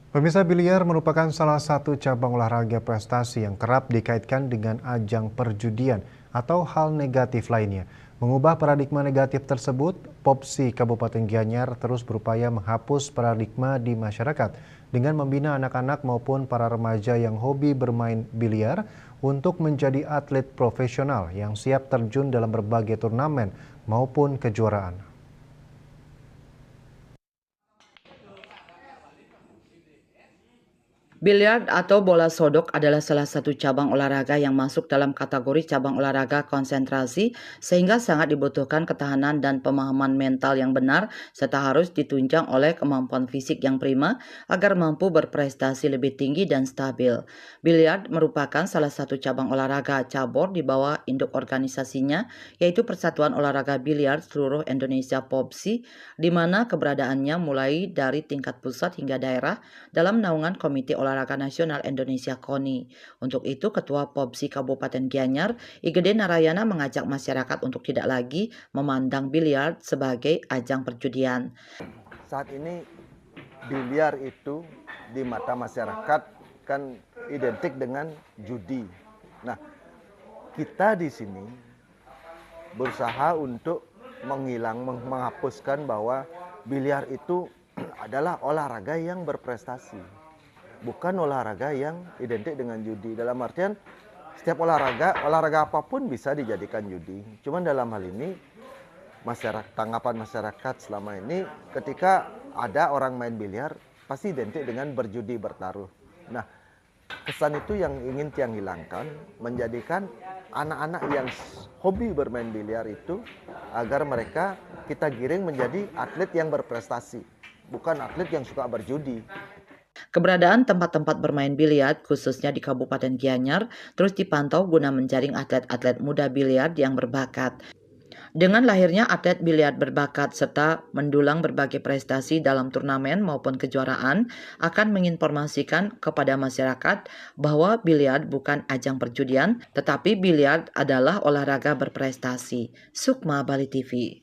Pemirsa, biliar merupakan salah satu cabang olahraga prestasi yang kerap dikaitkan dengan ajang perjudian atau hal negatif lainnya. Mengubah paradigma negatif tersebut, Popsi Kabupaten Gianyar terus berupaya menghapus paradigma di masyarakat dengan membina anak-anak maupun para remaja yang hobi bermain biliar untuk menjadi atlet profesional yang siap terjun dalam berbagai turnamen maupun kejuaraan. Biliar atau bola sodok adalah salah satu cabang olahraga yang masuk dalam kategori cabang olahraga konsentrasi sehingga sangat dibutuhkan ketahanan dan pemahaman mental yang benar serta harus ditunjang oleh kemampuan fisik yang prima agar mampu berprestasi lebih tinggi dan stabil. Biliar merupakan salah satu cabang olahraga cabur di bawah induk organisasinya yaitu Persatuan Olahraga Biliar Seluruh Indonesia (POBSI) di mana keberadaannya mulai dari tingkat pusat hingga daerah dalam naungan Komite Olahraga Nasional Indonesia (KONI). Untuk itu, Ketua Popsi Kabupaten Gianyar, Igede Narayana mengajak masyarakat untuk tidak lagi memandang biliar sebagai ajang perjudian. Saat ini biliar itu di mata masyarakat kan identik dengan judi. Nah, kita di sini berusaha untuk menghapuskan bahwa biliar itu adalah olahraga yang berprestasi, bukan olahraga yang identik dengan judi. Dalam artian setiap olahraga apapun bisa dijadikan judi. Cuman dalam hal ini tanggapan masyarakat selama ini ketika ada orang main biliar pasti identik dengan berjudi, bertaruh. Nah, kesan itu yang ingin Tiang hilangkan, menjadikan anak-anak yang hobi bermain biliar itu agar mereka kita giring menjadi atlet yang berprestasi, bukan atlet yang suka berjudi. Keberadaan tempat-tempat bermain biliar khususnya di Kabupaten Gianyar terus dipantau guna menjaring atlet-atlet muda biliar yang berbakat. Dengan lahirnya atlet biliar berbakat serta mendulang berbagai prestasi dalam turnamen maupun kejuaraan akan menginformasikan kepada masyarakat bahwa biliar bukan ajang perjudian, tetapi biliar adalah olahraga berprestasi. Sukma Bali TV.